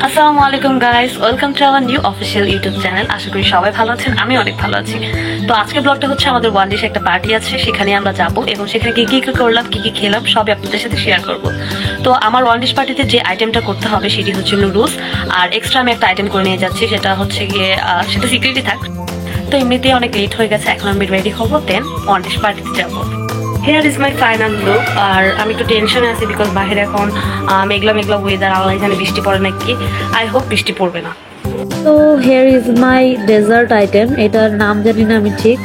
আসসালামু আলাইকুম guys, welcome to our new official YouTube channel. আশা করি সবাই ভালো আছেন, আমি অনেক ভালো আছি। তো আজকের ব্লগটা হচ্ছে আমাদের ওয়ান ডিশ একটা পার্টি আছে, সেখানে আমরা যাবো এবং সেখানে কি কি করলাম, কি কি খেলাম সবই আপনাদের সাথে শেয়ার করব। তো আমার ওয়ান ডিশ পার্টিতে যে আইটেমটা করতে হবে সেটি হচ্ছে নুডলস, আর এক্সট্রা আমি একটা আইটেম করে নিয়ে যাচ্ছি, সেটা হচ্ছে গিয়ে সেটা সিক্রেটই থাক। তো এমনিতেই অনেক লেট হয়ে গেছে, এখন আমি রেডি হবো, দেন ওয়ান ডিশ পার্টিতে যাবো। Here is my final look. আর আমি একটু টেনশনে আছি বিকজ বাইরে এখন মেঘলা মেঘলা ওয়েদার, আল্লাহ জানে বৃষ্টি পড়ে নাকি। আই হোপ বৃষ্টি পড়বে না। তো here is my dessert item, এটার নাম জানি না আমি ঠিক।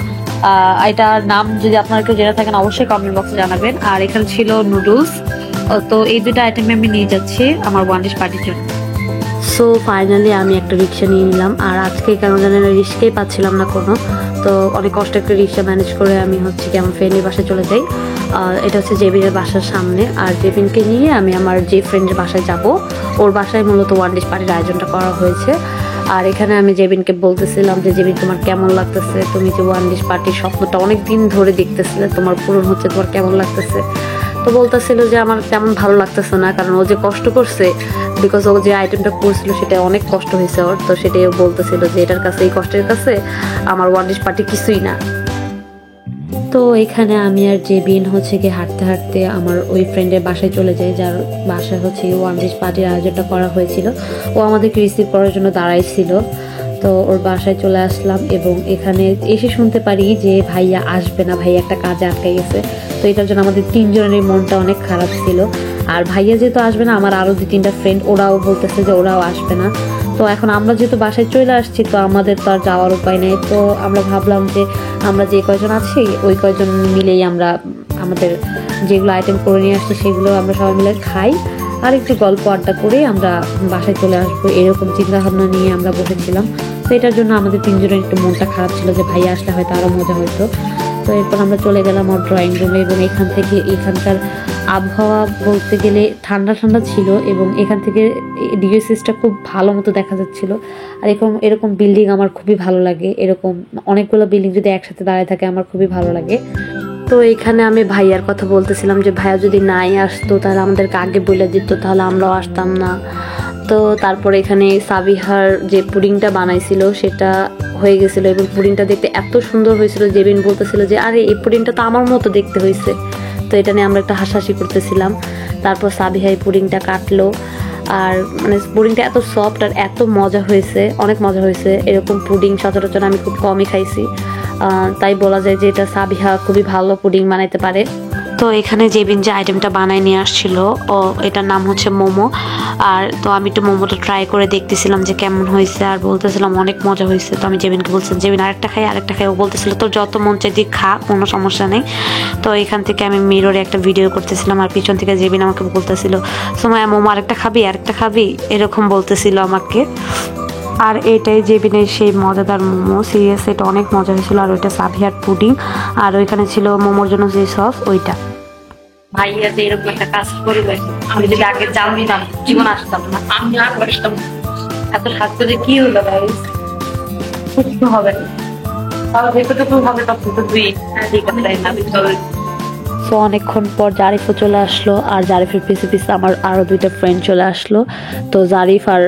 এটার নাম যদি আপনারা কেউ জেনে থাকেন অবশ্যই কমেন্ট বক্সে জানাবেন। আর এখানে ছিল নুডলস। তো এই দুটো আইটেম আমি নিয়ে যাচ্ছি আমার ওয়ান ডিশ পার্টির জন্য। সো ফাইনালি আমি একটা রিক্সা নিয়ে নিলাম, আর আজকে কেন জানি না রিক্সাই পাচ্ছিলাম না কোনো। তো অনেক কষ্ট একটা রিক্সা ম্যানেজ করে আমি হচ্ছে কি আমার ফ্রেন্ডের বাসায় চলে যাই। এটা হচ্ছে জেবিনের বাসার সামনে, আর জেবিনকে নিয়ে আমি আমার যে ফ্রেন্ডের বাসায় যাব, ওর বাসায় মূলত ওয়ান ডিশ পার্টির আয়োজনটা করা হয়েছে। আর এখানে আমি জেবিনকে বলতেছিলাম যে জেবিন তোমার কেমন লাগতেছে, তুমি যে ওয়ান ডিশ পার্টির স্বপ্নটা অনেক দিন ধরে দেখতেছিলে, তোমার পূরণ হচ্ছে, তোমার কেমন লাগতেছে? তো বলতেছিল যে আমার তেমন ভালো লাগতেছে না, কারণ ও যে কষ্ট করছে, বিকজ ও যে আইটেমটা করছিল সেটা অনেক কষ্ট হয়েছে ওর। তো সেটাই ও বলতেছিল যে এটার কাছে, এই কষ্টের কাছে আমার ওয়ান ডিশ পার্টি কিছুই না। তো এখানে আমি আর জেবিন হচ্ছে গিয়ে হাঁটতে হাঁটতে আমার ওই ফ্রেন্ডের বাসায় চলে যাই, যার বাসায় হচ্ছে ওয়ান ডিশ পার্টির আয়োজনটা করা হয়েছিল। ও আমাদেরকে রিসিভ করার জন্য দাঁড়াইছিল। তো ওর বাসায় চলে আসলাম এবং এখানে এসে শুনতে পারি যে ভাইয়া আসবে না, ভাইয়া একটা কাজে আটকে গেছে। তো এটার জন্য আমাদের তিনজনের মনটা অনেক খারাপ ছিল। আর ভাইয়া যেহেতু আসবে না, আমার আরও 2-3টা ফ্রেন্ড ওরাও বলতেছে যে ওরাও আসবে না। তো এখন আমরা যেহেতু বাসায় চলে আসছি, তো আমাদের তো আর যাওয়ার উপায় নেই। তো আমরা ভাবলাম যে আমরা যে কয়জন আছি ওই কয়জন মিলেই আমরা আমাদের যেগুলো আইটেম করে নিয়ে আসছি সেগুলো আমরা সবাই মিলে খাই, আর একটু গল্প আড্ডা করে আমরা বাসায় চলে আসবো, এরকম চিন্তা ভাবনা নিয়ে আমরা বসেছিলাম। তো এটার জন্য আমাদের তিনজনের একটু মনটা খারাপ ছিল যে ভাইয়া আসলে হয়তো আরও মজা হতো। তো এরপর আমরা চলে গেলাম ওর ড্রয়িং রুমে, এবং এখানকার আবহাওয়া বলতে গেলে ঠান্ডা ঠান্ডা ছিল, এবং এখান থেকে ডিএসএসটা খুব ভালো মতো দেখা যাচ্ছিল। আর এরকম বিল্ডিং আমার খুবই ভালো লাগে, এরকম অনেকগুলো বিল্ডিং যদি একসাথে দাঁড়িয়ে থাকে আমার খুবই ভালো লাগে। তো এখানে আমি ভাইয়ার কথা বলতেছিলাম যে ভাইয়া যদি নাই আসতো তাহলে আমাদেরকে আগে বলে দিত, তাহলে আমরাও আসতাম না। তো তারপরে এখানে সাবিহার যে পুডিংটা বানাইছিল সেটা হয়ে গেছিলো, এবং পুডিংটা দেখতে এত সুন্দর হয়েছিল, জেবিন বলতেছিল যে আরে এই পুডিংটা তো আমার মতো দেখতে হয়েছে। তো এটা নিয়ে আমরা একটা হাসাহাসি করতেছিলাম। তারপর সাবিহা এই পুডিংটা কাটলো, আর মানে পুডিংটা এত সফট আর এত মজা হয়েছে, অনেক মজা হয়েছে। এরকম পুডিং সচরাচর আমি খুব কমই খাইছি, তাই বলা যায় যে এটা সাবিহা খুবই ভালো পুডিং বানাইতে পারে। তো এখানে জেবিন যে আইটেমটা বানায় নিয়ে আসছিল, এটার নাম হচ্ছে মোমো। আর তো আমি একটু মোমোটা ট্রাই করে দেখতেছিলাম যে কেমন হয়েছে, আর বলতেছিলাম অনেক মজা হয়েছে। তো আমি জেবিনকে বলছিলাম জেবিন আরেকটা খাই। ও বলতেছিল তোর যত মন চাই দিয়ে খা, কোনো সমস্যা নেই। তো এখান থেকে আমি মিররে একটা ভিডিও করতেছিলাম, আর পিছন থেকে জেবিন আমাকে বলতেছিল সময় মোমো আরেকটা খাবি এরকম বলতেছিল আমাকে। আর এটাই জেবিনের সেই মজাদার মোমো, সিরিয়াস এটা অনেক মজা হয়েছিল। আর ওইটা সাবিহার পুডিং, আর ওইখানে ছিল মোমোর জন্য যে সস ওইটা। ভাইয়া যে এরকম একটা কাজ করবে, আমি যদি আগে জানতাম জীবন আসতাম না, আমি আর আসতাম। এত কাজ করে কি হলো গাইস, কিছু হবে না, তাহলে যেটুকু হবে তখন তো দুই ঠিক আছে তাই না। তো অনেকক্ষণ পর জারিফও চলে আসলো, আর জারিফের পিছে পিছে আমার আরও 2টা ফ্রেন্ড চলে আসলো। তো জারিফ আর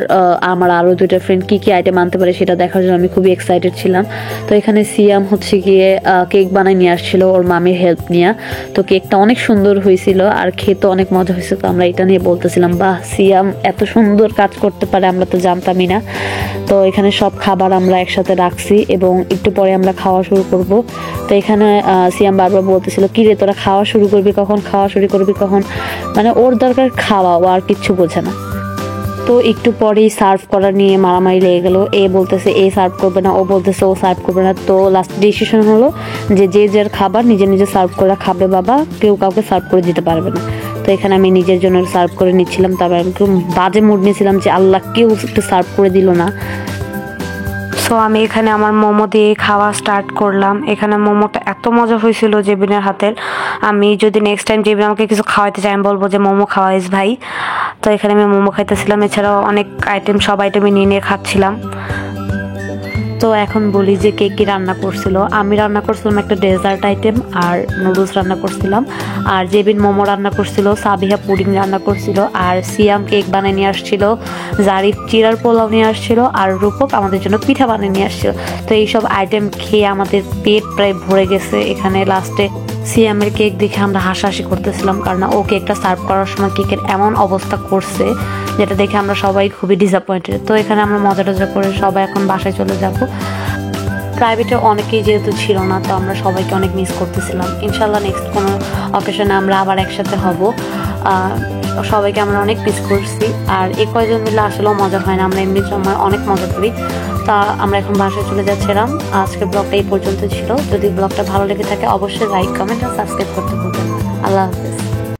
আমার আরও 2টা ফ্রেন্ড কী কী আইটেম আনতে পারে সেটা দেখার জন্য আমি খুবই এক্সাইটেড ছিলাম। তো এখানে সিয়াম হচ্ছে গিয়ে কেক বানাই নিয়ে আসছিলো ওর মামির হেল্প নিয়ে। তো কেকটা অনেক সুন্দর হয়েছিল আর খেতে অনেক মজা হয়েছে। তো আমরা এটা নিয়ে বলতেছিলাম বাহ, সিয়াম এত সুন্দর কাজ করতে পারে, আমরা তো জানতামই না। তো এখানে সব খাবার আমরা একসাথে রাখছি এবং একটু পরে আমরা খাওয়া শুরু করব। তো এখানে সিয়াম বারবার বলতেছিল কি রে তোরা খাওয়া শুরু করবি কখন, মানে ওর দরকার খাওয়া, ও আর কিচ্ছু বোঝে না। তো একটু পরেই সার্ভ করা নিয়ে মারামারি লেগে গেল, এ বলতেছে এ সার্ভ করবে না, ও বলতেছে ও সার্ভ করবে না। তো লাস্ট ডিসিশন হলো যে যে যার খাবার নিজে নিজে সার্ভ করে খাবে, বাবা কেউ কাউকে সার্ভ করে দিতে পারবে না। তো এখানে আমি নিজের জন্য সার্ভ করে নিচ্ছিলাম, তারপর আমি একটু বাজে মুড নিয়েছিলাম যে আল্লাহ কেউ একটু সার্ভ করে দিল না। সো আমি এখানে আমার মোমো দিয়ে খাওয়া স্টার্ট করলাম। এখানে মোমোটা এত মজা হয়েছিল জেবিনের হাতের, আমি যদি নেক্সট টাইম জেবিন আমাকে কিছু খাওয়াইতে চাই আমি বলবো যে মোমো খাওয়াইস ভাই। তো এখানে আমি মোমো খাইতেছিলাম, এছাড়াও অনেক আইটেম, সব আইটেমই নিয়ে খাচ্ছিলাম। তো এখন বলি যে কে কি রান্না করছিল। আমি রান্না করছিলাম একটা ডেজার্ট আইটেম আর নুডলস রান্না করছিলাম, আর জেবিন মোমো রান্না করছিল, সাবিহা পুডিং রান্না করছিল, আর সিয়াম কেক বানিয়ে নিয়ে আসছিল, জারিফ চিরার পোলাও নিয়ে আসছিল, আর রূপক আমাদের জন্য পিঠা বানিয়ে নিয়ে আসছিল। তো এইসব আইটেম খেয়ে আমাদের পেট প্রায় ভরে গেছে। এখানে লাস্টে সিয়ামের কেক দেখে আমরা হাসাহাসি করতেছিলাম, কারণ ও কেকটা সার্ভ করার সময় কেকের এমন অবস্থা করছে যেটা দেখে আমরা সবাই খুবই ডিসঅ্যাপয়েন্টেড। তো এখানে আমরা মজা টজা করে সবাই এখন বাসায় চলে যাব। প্রাইভেটে অনেকেই যেহেতু ছিল না, তো আমরা সবাইকে অনেক মিস করতেছিলাম। ইনশাল্লাহ নেক্সট কোনো অকেশনে আমরা আবার একসাথে হব। সবাইকে আমরা অনেক মিস করছি, আর এই কয়জন মিলে আসলেও মজা হয় না, আমরা এমনি সময় অনেক মজা করি। তা আমরা এখন বাসায় চলে যাচ্ছিলাম। আজকের ব্লগটা এই পর্যন্ত ছিল। যদি ব্লগটা ভালো লেগে থাকে অবশ্যই লাইক, কমেন্ট আর সাবস্ক্রাইব করতে ভুলবেন না। আল্লাহ হাফেজ।